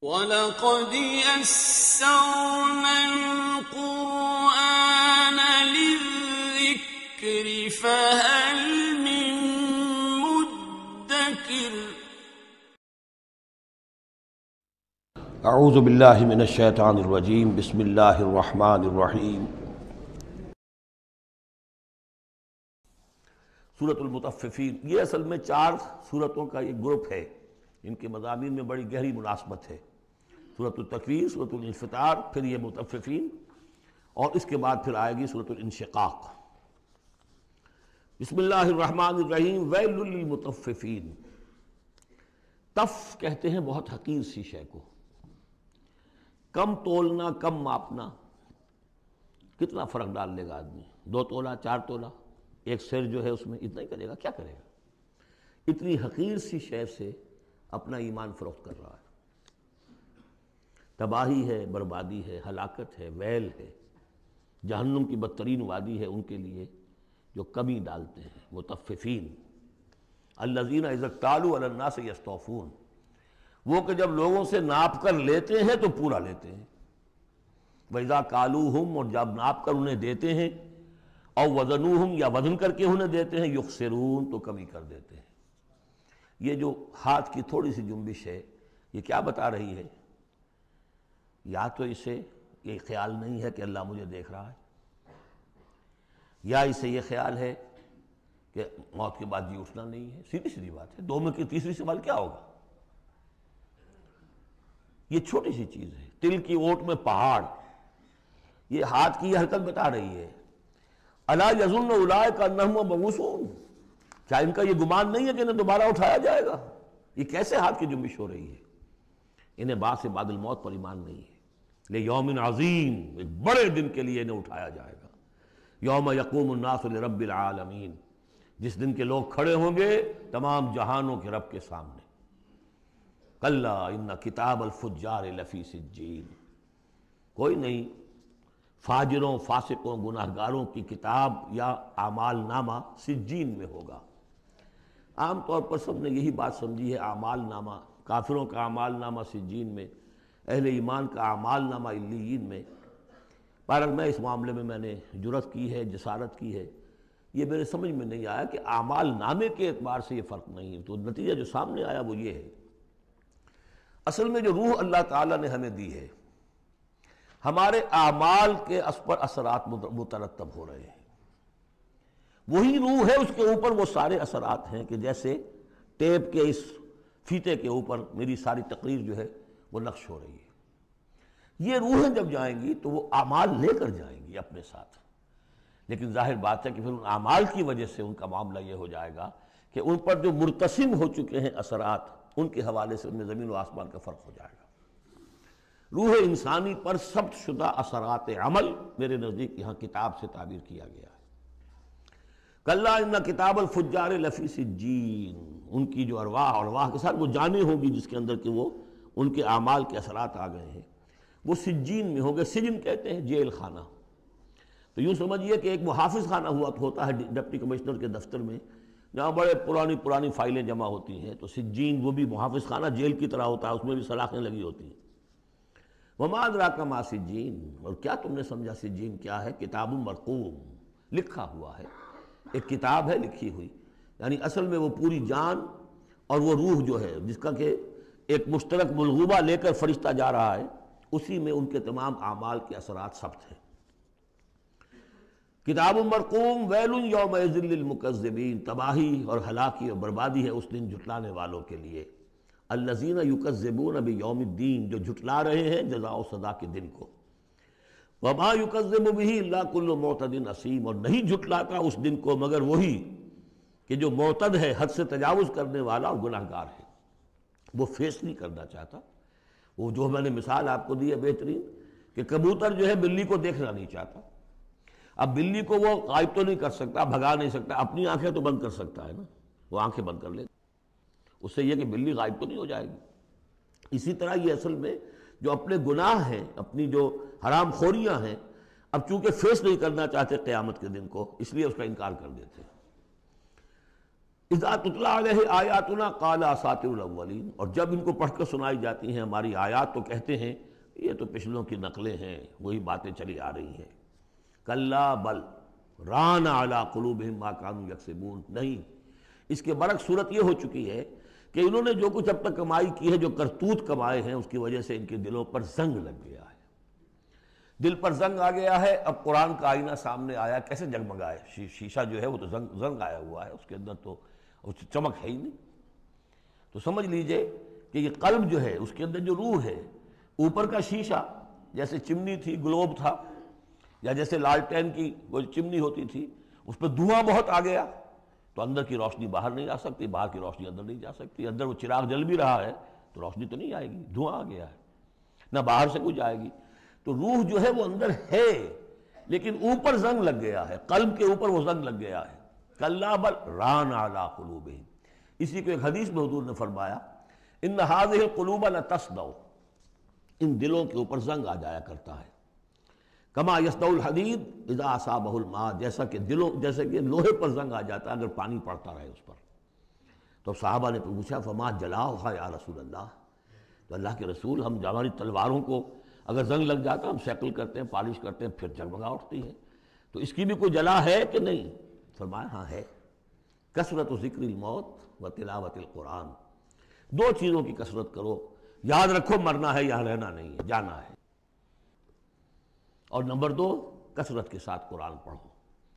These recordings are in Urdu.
وَلَقَدْ يَسَّرْنَا الْقُرْآنَ لِلذِّكْرِ فَهَلْ مِن مُّدَّكِرٍ اعوذ باللہ من الشیطان الرجیم بسم اللہ الرحمن الرحیم سورۃ المطففین، یہ اصل میں 4 سورتوں کا ایک گروپ ہے، ان کے مضامین میں بڑی گہری مناسبت ہے۔ سورۃ التکویر، سورۃ الانفطار، پھر یہ مطففین، اور اس کے بعد پھر آئے گی سورۃ الانشقاق۔ بسم اللہ الرحمن الرحیم، ویل للمطففین۔ تف کہتے ہیں بہت حقیر سی شے کو، کم تولنا، کم ماپنا، کتنا فرق ڈال لے گا آدمی؟ 2 تولہ، 4 تولہ، ایک سر جو ہے اس میں اتنا ہی کرے گا، کیا کرے گا؟ اتنی حقیر سی شے سے اپنا ایمان فروخت کر رہا ہے۔ تباہی ہے، بربادی ہے، ہلاکت ہے، ویل ہے، جہنم کی بدترین وادی ہے ان کے لیے جو کمی ڈالتے ہیں۔ مطففین الذین اذا اکتالوا علی الناس یستوفون، وہ کہ جب لوگوں سے ناپ کر لیتے ہیں تو پورا لیتے ہیں۔ وَإِذَا كَالُوهُمْ، اور جب ناپ کر انہیں دیتے ہیں، اور وزنوہم، یا وزن کر کے انہیں دیتے ہیں، یخسرون، تو کمی کر دیتے ہیں۔ یہ جو ہاتھ کی تھوڑی سی جنبش ہے، یہ کیا بتا رہی ہے؟ یا تو اسے یہ خیال نہیں ہے کہ اللہ مجھے دیکھ رہا ہے، یا اسے یہ خیال ہے کہ موت کے بعد جی اٹھنا نہیں ہے۔ سیدھی سیدھی بات ہے، 2 میں کی تیسری سوال کیا ہوگا؟ یہ چھوٹی سی چیز ہے، تل کی اوٹ میں پہاڑ، یہ ہاتھ کی یہ حرکت بتا رہی ہے۔ الا یظن اولئک انہم مبعوثون، کیا ان کا یہ گمان نہیں ہے کہ انہیں دوبارہ اٹھایا جائے گا؟ یہ کیسے ہاتھ کی جنبش ہو رہی ہے؟ انہیں بعد سے بعد الموت پر ایمان نہیں ہے۔ لیوم عظیم، ایک بڑے دن کے لیے انہیں اٹھایا جائے گا۔ یوم یقوم الناس لرب العالمین، جس دن کے لوگ کھڑے ہوں گے تمام جہانوں کے رب کے سامنے۔ کلا ان کتاب الفجار لفی سجین، کوئی نہیں، فاجروں، فاسقوں، گناہگاروں کی کتاب یا اعمال نامہ سجین میں ہوگا۔ عام طور پر سب نے یہی بات سمجھی ہے، اعمال نامہ، کافروں کا اعمال نامہ سجین میں، اہل ایمان کا اعمال نامہ علیین میں۔ بہرحال میں اس معاملے میں نے جرأت کی ہے، جسارت کی ہے، یہ میرے سمجھ میں نہیں آیا کہ اعمال نامے کے اعتبار سے یہ فرق نہیں ہے، تو نتیجہ جو سامنے آیا وہ یہ ہے۔ اصل میں جو روح اللہ تعالیٰ نے ہمیں دی ہے، ہمارے اعمال کے اس پر اثرات مترتب ہو رہے ہیں۔ وہی روح ہے، اس کے اوپر وہ سارے اثرات ہیں کہ جیسے ٹیپ کے اس فیتے کے اوپر میری ساری تقریر جو ہے وہ نقش ہو رہی ہے۔ یہ روحیں جب جائیں گی تو وہ اعمال لے کر جائیں گی اپنے ساتھ، لیکن ظاہر بات ہے کہ پھر ان اعمال کی وجہ سے ان کا معاملہ یہ ہو جائے گا کہ ان پر جو مرتسم ہو چکے ہیں اثرات، ان کے حوالے سے ان میں زمین و آسمان کا فرق ہو جائے گا۔ روح انسانی پر ثبت شدہ اثرات عمل میرے نزدیک یہاں کتاب سے تعبیر کیا گیا ہے۔ کلا ان کتاب الفجار لفی سجین، ان کی جو ارواح کے ساتھ وہ جانیں ہوں گی جس کے اندر کہ وہ ان کے اعمال کے اثرات آ گئے ہیں، وہ سجین میں ہوں گے۔ سجن کہتے ہیں جیل خانہ، تو یوں سمجھیے کہ ایک محافظ خانہ ہوتا ہے ڈپٹی کمشنر کے دفتر میں، جہاں بڑے پرانی فائلیں جمع ہوتی ہیں، تو سجین وہ بھی محافظ خانہ جیل کی طرح ہوتا ہے، اس میں بھی سلاخیں لگی ہوتی ہیں۔ وما ادراک ما سجین، اور کیا تم نے سمجھا سجین کیا ہے؟ کتاب مرقوم، لکھا ہوا ہے، ایک کتاب ہے لکھی ہوئی، یعنی اصل میں وہ پوری جان اور وہ روح جو ہے جس کا کہ ایک مشترک ملغوبہ لے کر فرشتہ جا رہا ہے، اسی میں ان کے تمام اعمال کے اثرات ثبت ہیں۔ کتاب مرقوم، ویل یومئذ للمکذبین، تباہی اور ہلاکی اور بربادی ہے اس دن جھٹلانے والوں کے لیے۔ الذین یکذبون بیوم الدین، جو جھٹلا رہے ہیں جزا و سزا کے دن کو۔ وما یکذب بہ الا کل معتد اثیم، اور نہیں جھٹلاتا اس دن کو مگر وہی کہ جو معتد ہے، حد سے تجاوز کرنے والا اور گناہگار ہے، وہ فیس نہیں کرنا چاہتا۔ وہ جو میں نے مثال آپ کو دی ہے بہترین، کہ کبوتر جو ہے بلی کو دیکھنا نہیں چاہتا۔ اب بلی کو وہ غائب تو نہیں کر سکتا، بھگا نہیں سکتا، اپنی آنکھیں تو بند کر سکتا ہے نا، وہ آنکھیں بند کر لے، اس سے یہ کہ بلی غائب تو نہیں ہو جائے گی۔ اسی طرح یہ اصل میں جو اپنے گناہ ہیں، اپنی جو حرام خوریاں ہیں، اب چونکہ فیس نہیں کرنا چاہتے قیامت کے دن کو، اس لیے اس کا انکار کر دیتے ہیں۔ اذا تتلی علیہ آیاتنا قال اساطیر الاولین، اور جب ان کو پڑھ کر سنائی جاتی ہیں ہماری آیات تو کہتے ہیں یہ تو پچھلوں کی نقلیں ہیں، وہی باتیں چلی آ رہی ہیں۔ کلا بل ران علی قلوبہم ما کانوا یکسبون، نہیں، اس کے برعکس صورت یہ ہو چکی ہے کہ انہوں نے جو کچھ اب تک کمائی کی ہے، جو کرتوت کمائے ہیں، اس کی وجہ سے ان کے دلوں پر زنگ لگ گیا ہے، دل پر زنگ آ گیا ہے۔ اب قرآن کا آئینہ سامنے آیا، کیسے جگمگائے؟ شیشہ جو ہے وہ تو زنگ آیا ہوا ہے، اس کے اندر تو چمک ہے ہی نہیں۔ تو سمجھ لیجئے کہ یہ قلب جو ہے، اس کے اندر جو روح ہے، اوپر کا شیشہ جیسے چمنی تھی، گلوب تھا، یا جیسے لالٹین کی وہ چمنی ہوتی تھی، اس پہ دھواں بہت آ گیا تو اندر کی روشنی باہر نہیں آ سکتی، باہر کی روشنی اندر نہیں جا سکتی۔ اندر وہ چراغ جل بھی رہا ہے تو روشنی تو نہیں آئے گی، دھواں آ گیا ہے، نہ باہر سے کچھ آئے گی۔ تو روح جو ہے وہ اندر ہے لیکن اوپر زنگ لگ گیا ہے، قلب کے اوپر وہ زنگ لگ گیا ہے۔ کلا بل ران علی قلوبہم، اسی کو ایک حدیث میں حضور نے فرمایا ان هذه القلوب لتصدع، ان دلوں کے اوپر زنگ آ جایا کرتا ہے، کما یصدع الحدید اذا اصابہ الماء، جیسے کہ لوہے پر زنگ آ جاتا ہے اگر پانی پڑتا رہے اس پر۔ تو صحابہ نے پوچھا فما جلاؤھا یا رسول اللہ، تو اللہ کے رسول ہم ہماری تلواروں کو اگر زنگ لگ جاتا ہم سیکل کرتے ہیں، پالش کرتے ہیں، پھر جگمگا اٹھتی ہے، تو اس کی بھی کوئی جلا ہے کہ نہیں؟ فرمایا ہاں ہے، کثرت ذکر الموت و تلاوت القرآن، دو چیزوں کی کثرت کرو، یاد رکھو مرنا ہے، یہاں رہنا نہیں ہے، جانا ہے، اور نمبر دو کثرت کے ساتھ قرآن پڑھو،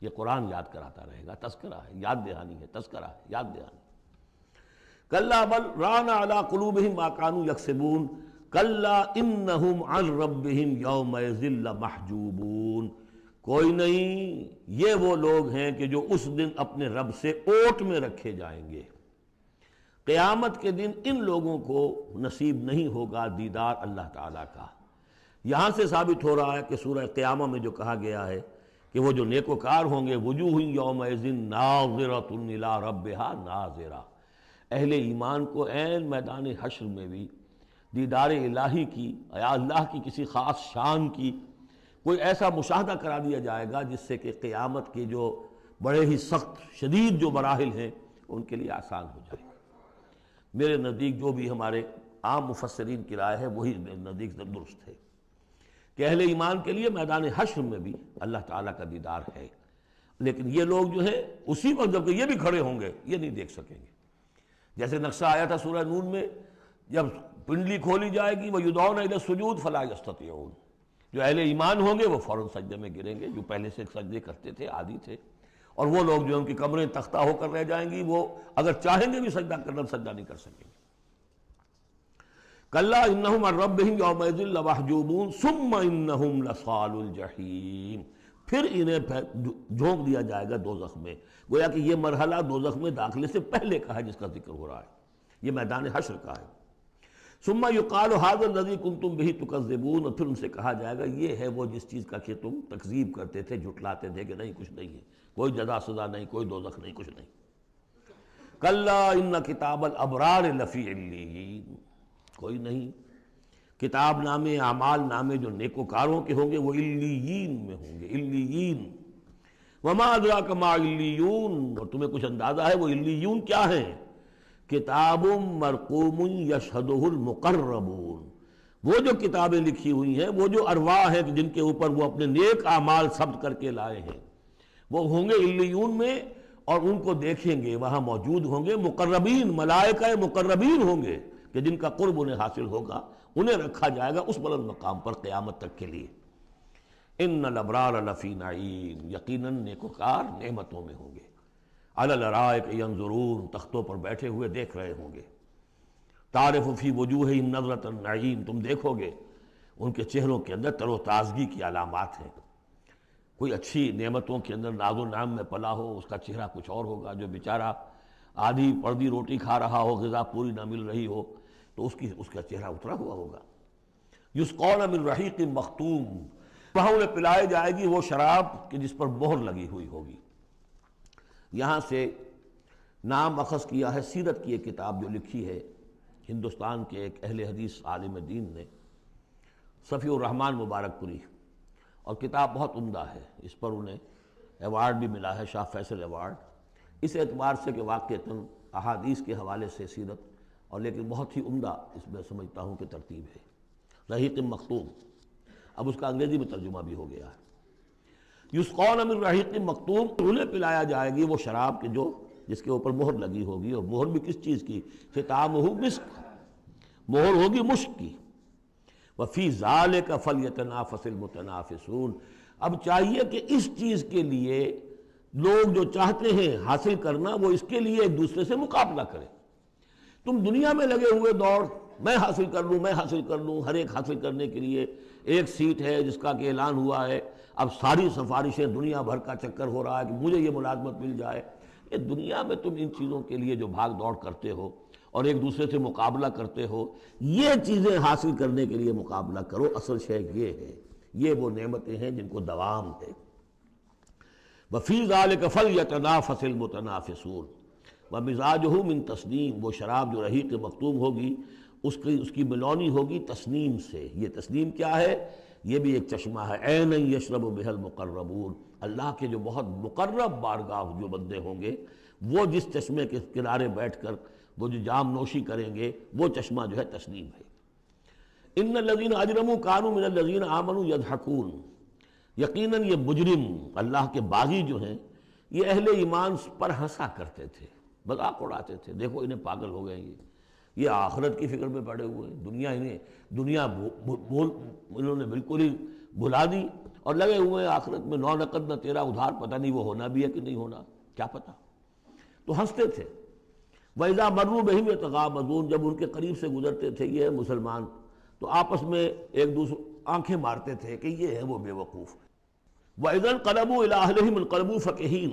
یہ قرآن یاد کراتا رہے گا، تذکرہ ہے، یاد دہانی ہے، تذکرہ ہے، یاد دہانی۔ کلا بل ران علی قلوبہم ما کانوا یکسبون کلا انہم عن ربہم یومئذ لمحجوبون، کوئی نہیں، یہ وہ لوگ ہیں کہ جو اس دن اپنے رب سے اوٹ میں رکھے جائیں گے۔ قیامت کے دن ان لوگوں کو نصیب نہیں ہوگا دیدار اللہ تعالیٰ کا۔ یہاں سے ثابت ہو رہا ہے کہ سورہ قیامہ میں جو کہا گیا ہے کہ وہ جو نیکوکار ہوں گے وجوہ یومئذ ناظرۃ الی ربہا ناظرہ، اہل ایمان کو عین میدان حشر میں بھی دیدار الہی کی، یا اللہ کی کسی خاص شان کی کوئی ایسا مشاہدہ کرا دیا جائے گا جس سے کہ قیامت کے جو بڑے ہی سخت شدید جو مراحل ہیں ان کے لیے آسان ہو جائے گا۔ میرے نزدیک جو بھی ہمارے عام مفسرین کی رائے ہے وہی میرے نزدیک درست ہے کہ اہل ایمان کے لیے میدان حشر میں بھی اللہ تعالیٰ کا دیدار ہے، لیکن یہ لوگ جو ہے اسی وقت جب کہ یہ بھی کھڑے ہوں گے یہ نہیں دیکھ سکیں گے۔ جیسے نقشہ آیا تھا سورہ نون میں، جب پنڈلی کھولی جائے گی وَيُدْعَوْنَ إِلَى السُّجُودِ فَلَا يَسْتَطِيعُونَ، جو اہل ایمان ہوں گے وہ فوراً سجدے میں گریں گے، جو پہلے سے سجدے کرتے تھے، عادی تھے، اور وہ لوگ جو ان کی کمریں تختہ ہو کر رہ جائیں گی وہ اگر چاہیں گے بھی سجدہ کرنا سجدہ نہیں کر سکیں گے۔ کلا انہم عن ربہم یومئذ لمحجوبون ثم انہم لصالو الجحیم، پھر انہیں جھونک دیا جائے گا دوزخ میں، گویا کہ یہ مرحلہ دوزخ میں داخلے سے پہلے کا ہے جس کا ذکر ہو رہا ہے، یہ میدان حشر کا ہے۔ ثم یقال ھذا الذی کنتم بہ تکذبون، اور پھر ان سے کہا جائے گا یہ ہے وہ جس چیز کا کہ تم تکذیب کرتے تھے، جھٹلاتے تھے کہ نہیں کچھ نہیں ہے، کوئی جزا سزا نہیں، کوئی دوزخ نہیں، کچھ نہیں۔ کلا ان کتاب الابرار لفی علیین، کوئی نہیں، کتاب نامے اعمال نامے جو نیکوکاروں کے ہوں گے وہ علیین میں ہوں گے، علیین۔ وما ادراک ما علیون، اور تمہیں کچھ اندازہ ہے وہ علیون کیا ہیں؟ کتاب مرقوم یشہدہ المقربون، وہ جو کتابیں لکھی ہوئی ہیں، وہ جو ارواح ہیں جن کے اوپر وہ اپنے نیک اعمال ثبت کر کے لائے ہیں، وہ ہوں گے علیون میں، اور ان کو دیکھیں گے، وہاں موجود ہوں گے مقربین، ملائکہ مقربین ہوں گے کہ جن کا قرب انہیں حاصل ہوگا، انہیں رکھا جائے گا اس بلند مقام پر قیامت تک کے لیے۔ ان الابرار لفی نعیم، یقیناً نیکوکار نعمتوں میں ہوں گے، علی الارائک ینظرون، تختوں پر بیٹھے ہوئے دیکھ رہے ہوں گے، تعرف فی وجوہہم نظرۃ النعیم، تم دیکھو گے ان کے چہروں کے اندر تر و تازگی کی علامات ہیں۔ کوئی اچھی نعمتوں کے اندر ناز و نعم میں پلا ہو اس کا چہرہ کچھ اور ہوگا، جو بیچارہ آدھی پردی روٹی کھا رہا ہو، غذا پوری نہ مل رہی ہو تو اس کا چہرہ اترا ہوا ہوگا۔ یسقون من رحیق مختوم، وہاں انہیں پلائے جائے گی وہ شراب کہ جس پر مہر لگی ہوئی ہوگی۔ یہاں سے نام اخذ کیا ہے سیرت کی ایک کتاب جو لکھی ہے ہندوستان کے ایک اہل حدیث عالم دین نے، صفی الرحمن مبارک پوری، اور کتاب بہت عمدہ ہے، اس پر انہیں ایوارڈ بھی ملا ہے، شاہ فیصل ایوارڈ، اس اعتبار سے کہ واقعتاً احادیث کے حوالے سے سیرت اور لیکن بہت ہی عمدہ اس میں سمجھتا ہوں کہ ترتیب ہے۔ رحیق مختوم، اب اس کا انگریزی میں ترجمہ بھی ہو گیا ہے۔ یسقون من رحیق مختوم، انہیں پلایا جائے گی وہ شراب کے جو جس کے اوپر مہر لگی ہوگی، اور مہر بھی کس چیز کی؟ ختامہ مسک، مہر ہوگی مشک کی۔ وفی ذالک فلیتنافس المتنافسون، اب چاہیے کہ اس چیز کے لیے لوگ جو چاہتے ہیں حاصل کرنا وہ اس کے لیے ایک دوسرے سے مقابلہ کریں۔ تم دنیا میں لگے ہوئے دوڑ، میں حاصل کر لوں، میں حاصل کر لوں، ہر ایک حاصل کرنے کے لیے ایک سیٹ ہے جس کا کہ اعلان ہوا ہے، اب ساری سفارشیں دنیا بھر کا چکر ہو رہا ہے کہ مجھے یہ ملازمت مل جائے۔ یہ دنیا میں تم ان چیزوں کے لیے جو بھاگ دوڑ کرتے ہو اور ایک دوسرے سے مقابلہ کرتے ہو، یہ چیزیں حاصل کرنے کے لیے مقابلہ کرو، اصل شے یہ ہے، یہ وہ نعمتیں ہیں جن کو دوام ہے۔ وَفِي ذَلِكَ فَلْيَتَنَافَسِ الْمُتَنَافِسُونَ وَمِزَاجُهُ مِن تسنیم، وہ شراب جو رحیق مختوم ہوگی اس کی ملونی ہوگی تسنیم سے۔ یہ تسنیم کیا ہے؟ یہ بھی ایک چشمہ ہے، عینا یشرب بها المقربون، اللہ کے جو بہت مقرب بارگاہ جو بندے ہوں گے وہ جس چشمے کے کنارے بیٹھ کر وہ جو جام نوشی کریں گے وہ چشمہ جو ہے تسنیم ہے۔ ان الذین اجرموا کانوا من الذین آمنوا یضحکون، یقیناً یہ مجرم اللہ کے باغی جو ہیں یہ اہل ایمان پر ہنسا کرتے تھے، مذاق اڑاتے تھے، دیکھو انہیں پاگل ہو گئے یہ آخرت کی فکر میں پڑے ہوئے ہیں، دنیا انہوں نے بالکل ہی بھلا دی اور لگے ہوئے ہیں آخرت میں، نو نقد نہ تیرا ادھار، پتہ نہیں وہ ہونا بھی ہے کہ نہیں ہونا، کیا پتہ، تو ہنستے تھے۔ وَإِذَا مَرُّوا بِهِمْ يَتَغَامَزُونَ، جب ان کے قریب سے گزرتے تھے یہ مسلمان تو آپس میں ایک دوسرے آنکھیں مارتے تھے کہ یہ ہے وہ بے وقوف۔ وَإِذَا انقلبوا إِلَىٰ أَهْلِهِمْ انقلبوا فَكِهِينَ،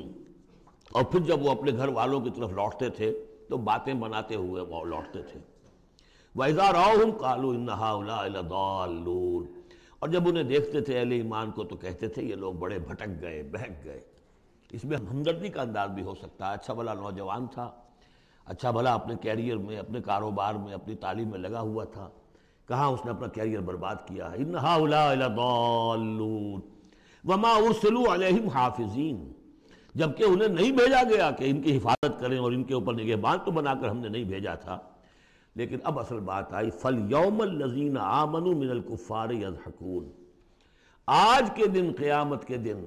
اور پھر جب وہ اپنے گھر والوں کی طرف لوٹتے تھے تو باتیں بناتے ہوئے وہ لوٹتے تھے۔ وَإِذَا رَأَوْهُمْ قَالُوا إِنَّ هَٰؤُلَاءِ لَضَالُّونَ، اور جب انہیں دیکھتے تھے اہل ایمان کو تو کہتے تھے یہ لوگ بڑے بھٹک گئے، بہک گئے۔ اس میں ہمدردی کا انداز بھی ہو سکتا ہے، اچھا بھلا نوجوان تھا، اچھا بھلا اپنے کیریئر میں، اپنے کاروبار میں، اپنی تعلیم میں لگا ہوا تھا، کہاں اس نے اپنا کیریئر برباد کیا ہے۔ ان ہؤلاء لضالون وما ارسلوا علیہم حافظین، جبکہ انہیں نہیں بھیجا گیا کہ ان کی حفاظت کریں اور ان کے اوپر نگہبان تو بنا کر ہم نے نہیں بھیجا تھا۔ لیکن اب اصل بات آئی، فَالْيَوْمَ الَّذِينَ آمَنُوا مِنَ الْكُفَّارِ يَضْحَكُونَ، آج کے دن، قیامت کے دن،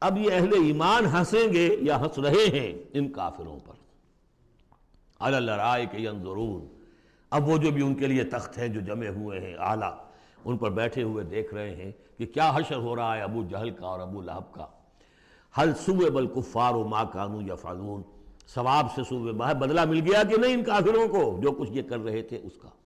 اب یہ اہل ایمان ہنسیں گے یا ہنس رہے ہیں ان کافروں پر۔ عَلَى الْأَرَائِكِ يَنظُرُونَ، اب وہ جو بھی ان کے لیے تخت ہیں جو جمے ہوئے ہیں اعلیٰ، ان پر بیٹھے ہوئے دیکھ رہے ہیں کہ کیا حشر ہو رہا ہے ابو جہل کا اور ابو لہب کا۔ هل ثوب الکفار ما كانوا يفعلون، ثواب سے صوبہ بدلہ مل گیا کہ نہیں ان کافروں کو جو کچھ یہ کر رہے تھے اس کا۔